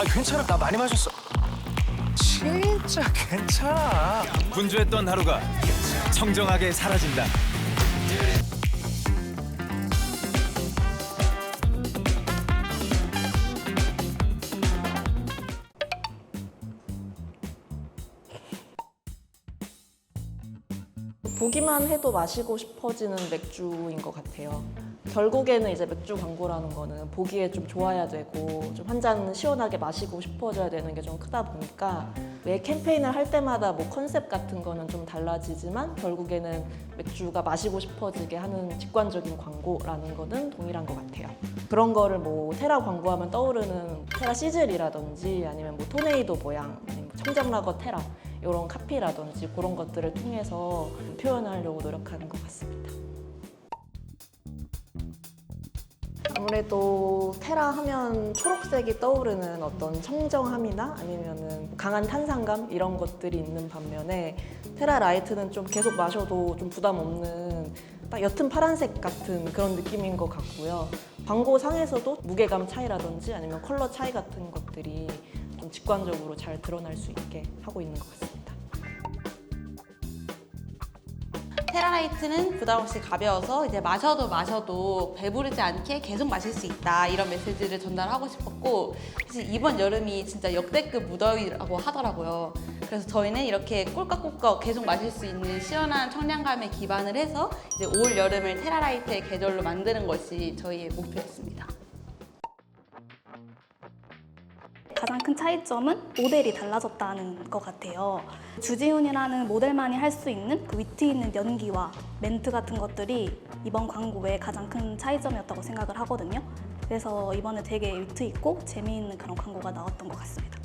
괜찮아. 나 많이 마셨어. 진짜 괜찮아. 분주했던 하루가 청정하게 사라진다. 보기만 해도 마시고 싶어지는 맥주인 것 같아요. 결국에는 이제 맥주 광고라는 거는 보기에 좀 좋아야 되고 좀 한 잔 시원하게 마시고 싶어져야 되는 게 좀 크다 보니까 매 캠페인을 할 때마다 뭐 컨셉 같은 거는 좀 달라지지만 결국에는 맥주가 마시고 싶어지게 하는 직관적인 광고라는 거는 동일한 것 같아요. 그런 거를 뭐 테라 광고하면 떠오르는 테라 시즐이라든지 아니면 뭐 토네이도 모양, 아니면 청정라거 테라 이런 카피라든지 그런 것들을 통해서 표현하려고 노력하는 것 같습니다. 아무래도 테라 하면 초록색이 떠오르는 어떤 청정함이나 아니면은 강한 탄산감 이런 것들이 있는 반면에 테라 라이트는 좀 계속 마셔도 좀 부담 없는 딱 옅은 파란색 같은 그런 느낌인 것 같고요. 광고상에서도 무게감 차이라든지 아니면 컬러 차이 같은 것들이 좀 직관적으로 잘 드러날 수 있게 하고 있는 것 같습니다. 테라라이트는 부담 없이 가벼워서 이제 마셔도 배부르지 않게 계속 마실 수 있다, 이런 메시지를 전달하고 싶었고, 사실 이번 여름이 진짜 역대급 무더위라고 하더라고요. 그래서 저희는 이렇게 꿀꺽꿀꺽 계속 마실 수 있는 시원한 청량감에 기반을 해서 이제 올 여름을 테라라이트의 계절로 만드는 것이 저희의 목표였습니다. 가장 큰 차이점은 모델이 달라졌다는 것 같아요. 주지훈이라는 모델만이 할 수 있는 그 위트 있는 연기와 멘트 같은 것들이 이번 광고의 가장 큰 차이점이었다고 생각을 하거든요. 그래서 이번에 되게 위트 있고 재미있는 그런 광고가 나왔던 것 같습니다.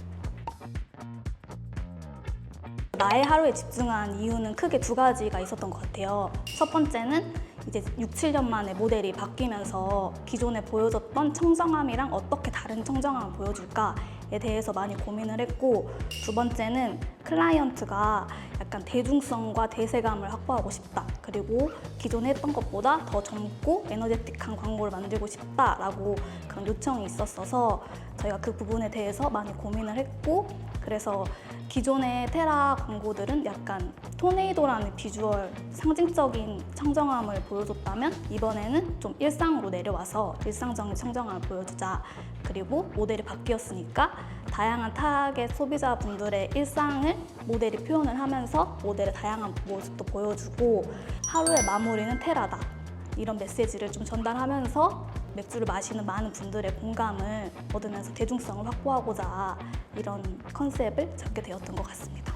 나의 하루에 집중한 이유는 크게 두 가지가 있었던 것 같아요. 첫 번째는 이제 6, 7년 만에 모델이 바뀌면서 기존에 보여줬던 청정함이랑 어떻게 다른 청정함을 보여줄까에 대해서 많이 고민을 했고, 두 번째는 클라이언트가 약간 대중성과 대세감을 확보하고 싶다. 그리고 기존에 했던 것보다 더 젊고 에너제틱한 광고를 만들고 싶다라고 그런 요청이 있었어서 저희가 그 부분에 대해서 많이 고민을 했고, 그래서 기존의 테라 광고들은 약간 토네이도라는 비주얼, 상징적인 청정함을 보여줬다면 이번에는 좀 일상으로 내려와서 일상적인 청정함을 보여주자. 그리고 모델이 바뀌었으니까 다양한 타겟 소비자분들의 일상을 모델이 표현을 하면서 모델의 다양한 모습도 보여주고 하루의 마무리는 테라다. 이런 메시지를 좀 전달하면서 맥주를 마시는 많은 분들의 공감을 얻으면서 대중성을 확보하고자 이런 컨셉을 잡게 되었던 것 같습니다.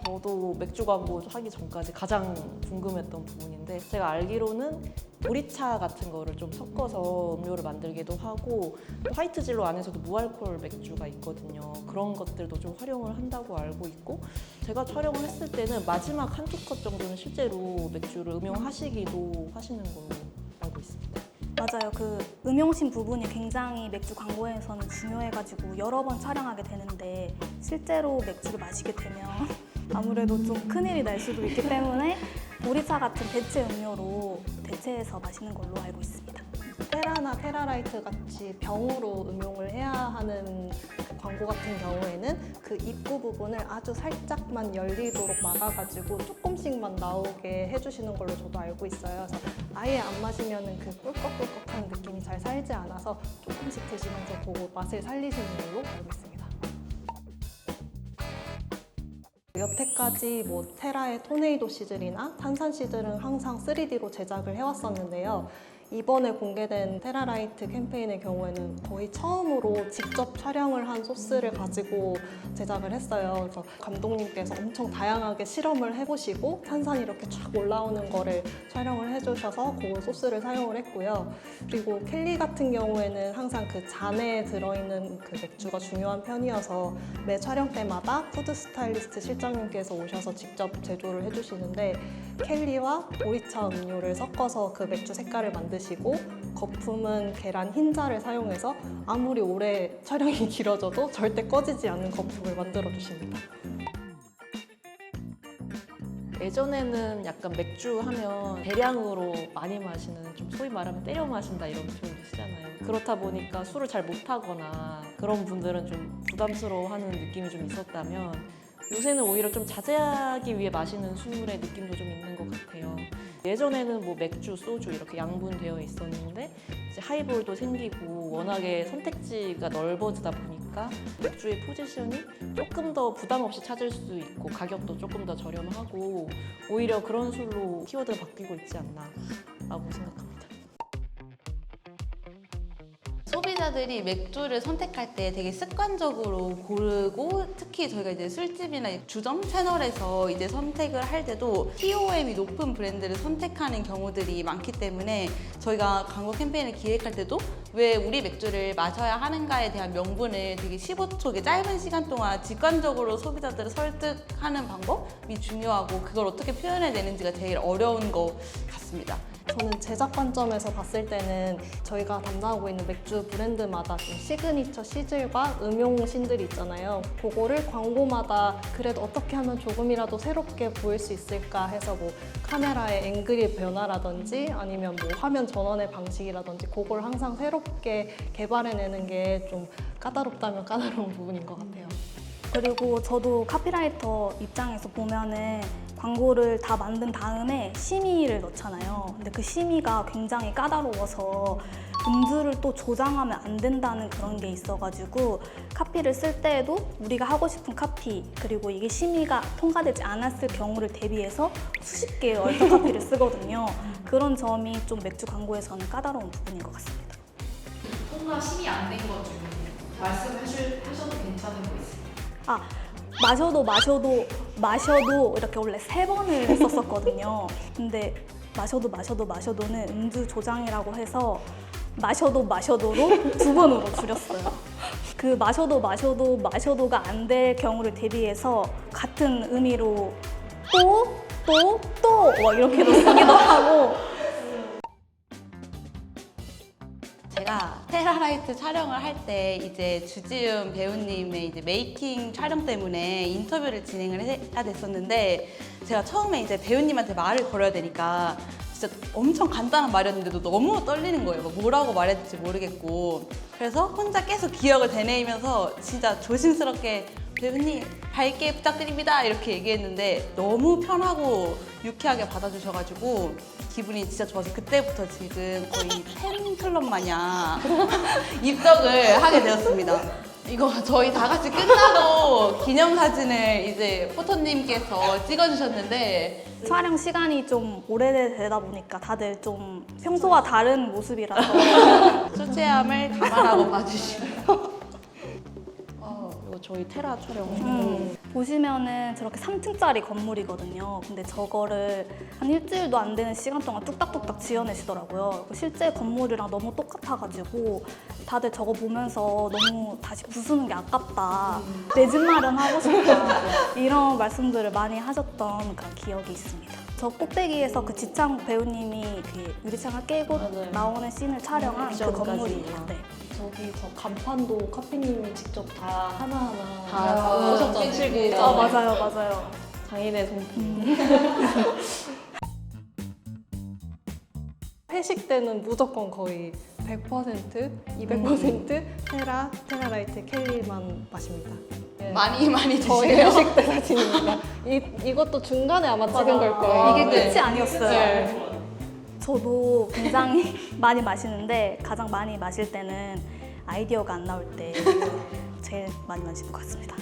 저도 맥주 광고 하기 전까지 가장 궁금했던 부분인데, 제가 알기로는 보리차 같은 거를 좀 섞어서 음료를 만들기도 하고 또 화이트 진로 안에서도 무알콜 맥주가 있거든요. 그런 것들도 좀 활용을 한다고 알고 있고, 제가 촬영을 했을 때는 마지막 한두 컷 정도는 실제로 맥주를 음용하시기도 하시는 걸로 알고 있습니다. 맞아요. 그 음용신 부분이 굉장히 맥주 광고에서는 중요해가지고 여러 번 촬영하게 되는데 실제로 맥주를 마시게 되면 아무래도 좀 큰일이 날 수도 있기 때문에 보리차 같은 대체 음료로 대체해서 마시는 걸로 알고 있습니다. 테라나 테라라이트 같이 병으로 음용을 해야 하는 광고 같은 경우에는 그 입구 부분을 아주 살짝만 열리도록 막아가지고 조금씩만 나오게 해주시는 걸로 저도 알고 있어요. 그래서 아예 안 마시면은 그 꿀꺽꿀꺽한 느낌이 잘 살지 않아서 조금씩 드시면서 그 맛을 살리시는 걸로 알고 있습니다. 여태까지 뭐 테라의 토네이도 시즐이나 탄산 시즐은 항상 3D로 제작을 해왔었는데요. 이번에 공개된 테라라이트 캠페인의 경우에는 거의 처음으로 직접 촬영을 한 소스를 가지고 제작을 했어요. 그래서 감독님께서 엄청 다양하게 실험을 해보시고 탄산이 이렇게 쫙 올라오는 거를 촬영을 해주셔서 그 소스를 사용을 했고요. 그리고 켈리 같은 경우에는 항상 그 잔에 들어있는 그 맥주가 중요한 편이어서 매 촬영 때마다 푸드 스타일리스트 실장님께서 오셔서 직접 제조를 해주시는데 켈리와 보리차 음료를 섞어서 그 맥주 색깔을 만드시고 거품은 계란 흰자를 사용해서 아무리 오래 촬영이 길어져도 절대 꺼지지 않는 거품을 만들어 주십니다. 예전에는 약간 맥주 하면 대량으로 많이 마시는, 좀 소위 말하면 때려 마신다 이런 표현도 쓰잖아요. 그렇다 보니까 술을 잘 못하거나 그런 분들은 좀 부담스러워하는 느낌이 좀 있었다면, 요새는 오히려 좀 자제하기 위해 마시는 술의 느낌도 좀 있는 것 같아요. 예전에는 뭐 맥주, 소주 이렇게 양분되어 있었는데 이제 하이볼도 생기고 워낙에 선택지가 넓어지다 보니까 맥주의 포지션이 조금 더 부담 없이 찾을 수 있고 가격도 조금 더 저렴하고 오히려 그런 술로 키워드가 바뀌고 있지 않나라고 생각합니다. 소비자들이 맥주를 선택할 때 되게 습관적으로 고르고, 특히 저희가 이제 술집이나 주점 채널에서 이제 선택을 할 때도 TOM이 높은 브랜드를 선택하는 경우들이 많기 때문에 저희가 광고 캠페인을 기획할 때도 왜 우리 맥주를 마셔야 하는가에 대한 명분을 되게 15초 짧은 시간 동안 직관적으로 소비자들을 설득하는 방법이 중요하고, 그걸 어떻게 표현해내는지가 제일 어려운 것 같습니다. 저는 제작 관점에서 봤을 때는 저희가 담당하고 있는 맥주 브랜드마다 좀 시그니처 시즐과 음용신들이 있잖아요. 그거를 광고마다 그래도 어떻게 하면 조금이라도 새롭게 보일 수 있을까 해서 뭐 카메라의 앵글의 변화라든지 아니면 뭐 화면 전원의 방식이라든지 그걸 항상 새롭게 개발해내는 게 좀 까다롭다면 까다로운 부분인 것 같아요. 그리고 저도 카피라이터 입장에서 보면은 광고를 다 만든 다음에 심의를 넣잖아요. 근데 그 심의가 굉장히 까다로워서 음주를 또 조장하면 안 된다는 그런 게 있어가지고 카피를 쓸 때에도 우리가 하고 싶은 카피, 그리고 이게 심의가 통과되지 않았을 경우를 대비해서 수십 개의 얼터 카피를 쓰거든요. 그런 점이 좀 맥주 광고에서는 까다로운 부분인 것 같습니다. 통과 심의 안 된 것 중에 말씀하셔도 괜찮은 거 있어요? 아, 마셔도 이렇게 원래 3번을 썼었거든요. 근데 마셔도는 음주 조장이라고 해서 마셔도로 2번으로 줄였어요. 그 마셔도가 안 될 경우를 대비해서 같은 의미로 또 이렇게도 쓰기도 하고. 제가 테라라이트 촬영을 할 때 이제 주지훈 배우님의 이제 메이킹 촬영 때문에 인터뷰를 진행을 해야 됐었는데, 제가 처음에 이제 배우님한테 말을 걸어야 되니까 진짜 엄청 간단한 말이었는데도 너무 떨리는 거예요. 뭐라고 말해야 될지 모르겠고. 그래서 혼자 계속 기억을 되뇌이면서 진짜 조심스럽게 배우님 밝게 부탁드립니다 이렇게 얘기했는데 너무 편하고 유쾌하게 받아주셔가지고 기분이 진짜 좋아서 그때부터 지금 거의 팬클럽 마냥 입덕을 하게 되었습니다. 이거 저희 다 같이 끝나고 기념사진을 이제 포토님께서 찍어주셨는데, 촬영 시간이 좀 오래되다 보니까 다들 좀 평소와 다른 모습이라서 수채함을 감안하고 봐주시고. 그리고 저희 테라 촬영 보시면은 저렇게 3층짜리 건물이거든요. 근데 저거를 한 일주일도 안 되는 시간 동안 뚝딱뚝딱 지어내시더라고요. 실제 건물이랑 너무 똑같아가지고 다들 저거 보면서 너무 다시 부수는 게 아깝다. 내 집 마련하고 싶다. 이런 말씀들을 많이 하셨던 그런 기억이 있습니다. 저 꼭대기에서 그 지창욱 배우님이 그 유리창을 깨고 맞아요. 나오는 씬을 촬영한 그 액션까지. 건물이에요. 네. 저기 저 간판도 카피님이 직접 다 하나하나 다 오셨잖아요. 아, 맞아요. 장인의 손길. 회식 때는 무조건 거의 100%, 200% 테라라이트 켈리만 마십니다. 네. 많이 저희 드시네요. 회식 때 사진입니다. 이것도 중간에 아마 찍은 걸 거예요. 이게 끝이 아니었어요. 네. 저도 굉장히 많이 마시는데 가장 많이 마실 때는 아이디어가 안 나올 때 제일 많이 마시는 것 같습니다.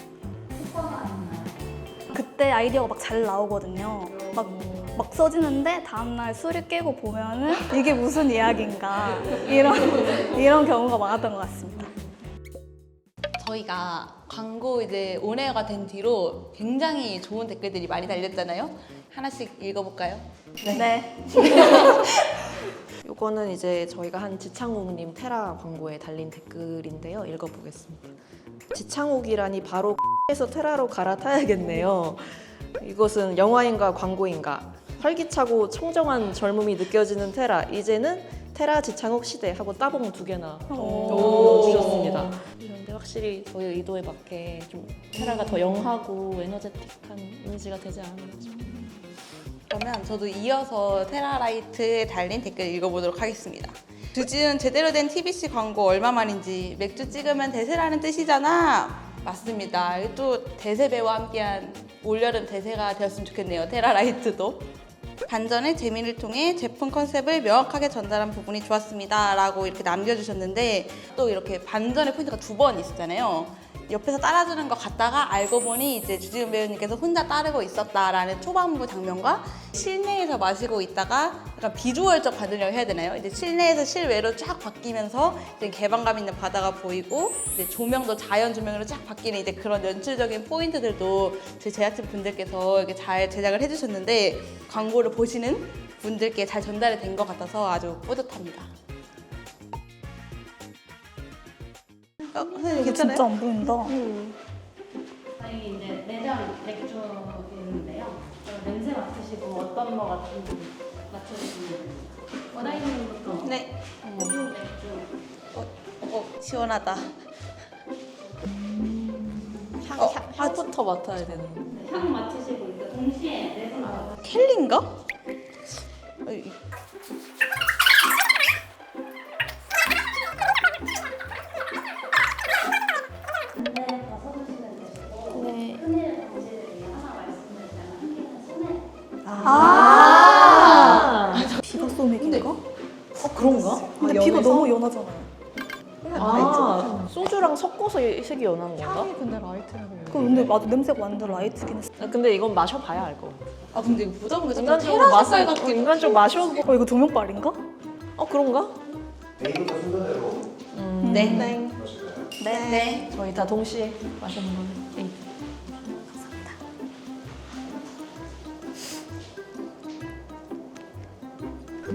그때 아이디어가 막 잘 나오거든요. 막 써지는데 다음날 술을 깨고 보면은 이게 무슨 이야기인가 이런 경우가 많았던 것 같습니다. 저희가 광고 이제 온에어가 된 뒤로 굉장히 좋은 댓글들이 많이 달렸잖아요. 하나씩 읽어볼까요? 네. 요거는 이제 저희가 한 지창욱님 테라 광고에 달린 댓글인데요. 읽어보겠습니다. 지창욱이라니 바로 에서 테라로 갈아타야겠네요. 이것은 영화인가 광고인가? 활기차고 청정한 젊음이 느껴지는 테라. 이제는 테라 지창욱 시대 하고 따봉 2개나 주셨습니다. 그런데 확실히 저희 의도에 맞게 좀 테라가 더 영하고 에너제틱한 이미지가 되지 않았나 싶어요. 그러면 저도 이어서 테라라이트에 달린 댓글 읽어보도록 하겠습니다. 주지훈 제대로 된 TBC 광고 얼마만인지 맥주 찍으면 대세라는 뜻이잖아. 맞습니다. 또 대세 배우와 함께한 올여름 대세가 되었으면 좋겠네요. 테라라이트도. 반전의 재미를 통해 제품 컨셉을 명확하게 전달한 부분이 좋았습니다. 라고 이렇게 남겨주셨는데 또 이렇게 반전의 포인트가 2번 있었잖아요. 옆에서 따라주는 것 같다가 알고 보니 이제 주지훈 배우님께서 혼자 따르고 있었다라는 초반부 장면과 실내에서 마시고 있다가 약간 비주얼적 반전이라고 해야 되나요? 이제 실내에서 실외로 쫙 바뀌면서 이제 개방감 있는 바다가 보이고 이제 조명도 자연 조명으로 쫙 바뀌는 이제 그런 연출적인 포인트들도 저희 제작진 분들께서 이렇게 잘 제작을 해주셨는데 광고를 보시는 분들께 잘 전달이 된 것 같아서 아주 뿌듯합니다. 선생님 이게 괜찮아요? 진짜 안 보인다. 저희 이제 내장 맥주인데요. 냄새 맡으시고 어떤 거 같은지 맞춰주시면 됩니다. 원아이님부터 네. 고급 맥주. 시원하다. 향부터 맡아야 되는. 향 맡으시고 이제 동시에 내손 나가. 켈리인가? 안내가 써주시면 되시고 큰일 방지를 위해 하나 말씀드리자면 한개는 손에 비가 소맥인가? 그런가? 근데 비가 너무 연하잖아요. 소주랑 섞어서 색이 연한 건가? 향이 근데 라이트라고 근데 냄새가 완전 라이트긴 했어. 근데 이건 마셔봐야 알 거. 아 근데 이거 무정무정 인간적으로 테라 맛을 색깔 같기도 인간적으로 마셔. 이거 조명빨인가? 그런가? 메인부터 순서대로 네. 네. 네. 저희 다 동시에 마시는 거는.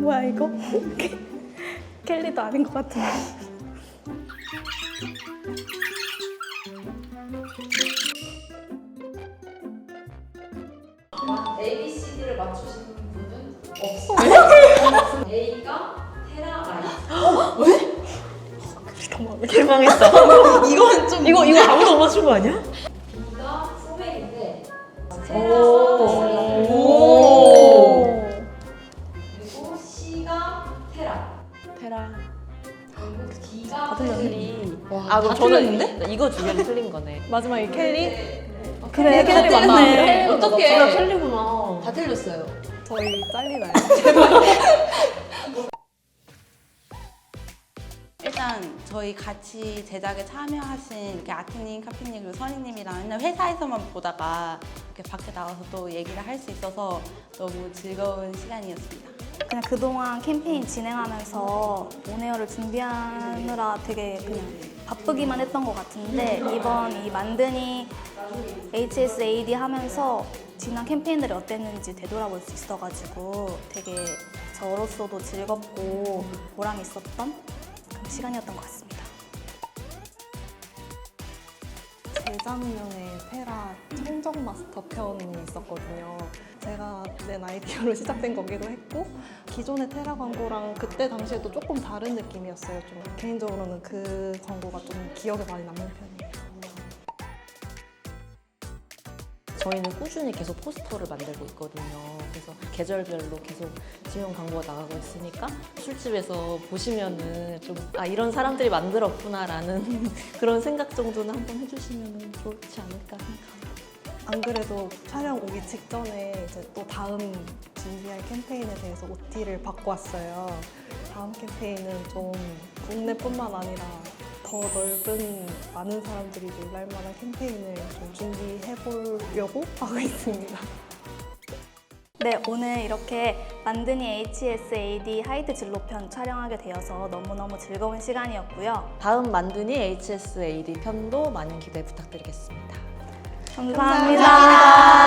뭐야 이거? 켈리도 아닌 것 같은데. ABCD를 맞추시는 분은 없어요. A가 테라라이트. 개망했다. 이건 좀 이거 아무도 못 맞춘 거 아니야? B가 소맥인데 오. 그리고 C가 테라. 테라. 그리고 D가 켈리. 그럼 저는 이거 두 개는 틀린 거네. 마지막에 켈리? 그래 켈리 맞네. 맞네. 어떡해. 나 켈리구나. 다 틀렸어요. 저희 잘리나요? 일단 저희 같이 제작에 참여하신 이렇게 아트님, 카피님 그리고 선희님이랑 맨날 회사에서만 보다가 이렇게 밖에 나와서 또 얘기를 할 수 있어서 너무 즐거운 시간이었습니다. 그냥 그동안 캠페인 진행하면서 온에어를 준비하느라 되게 그냥 바쁘기만 했던 것 같은데 이번 이 만드니 HSAD 하면서 지난 캠페인들이 어땠는지 되돌아볼 수 있어가지고 되게 저로서도 즐겁고 보람 있었던 그런 시간이었던 것 같습니다. 재작년에 테라 청정 마스터 편이 있었거든요. 제가 낸 아이디어로 시작된 거기도 했고 기존의 테라 광고랑 그때 당시에도 조금 다른 느낌이었어요. 좀 개인적으로는 그 광고가 좀 기억에 많이 남는 편이에요. 저희는 꾸준히 계속 포스터를 만들고 있거든요. 그래서 계절별로 계속 지명 광고가 나가고 있으니까 술집에서 보시면은 좀 이런 사람들이 만들었구나라는 그런 생각 정도는 한번 해주시면 좋지 않을까 생각합니다. 안 그래도 촬영 오기 직전에 이제 또 다음 준비할 캠페인에 대해서 OT를 받고 왔어요. 다음 캠페인은 좀 국내뿐만 아니라 더 넓은 많은 사람들이 놀랄 만한 캠페인을 좀 준비해 보려고 하고 있습니다. 네, 오늘 이렇게 만드니 HSAD 하이드 진로편 촬영하게 되어서 너무너무 즐거운 시간이었고요. 다음 만드니 HSAD 편도 많은 기대 부탁드리겠습니다. 감사합니다.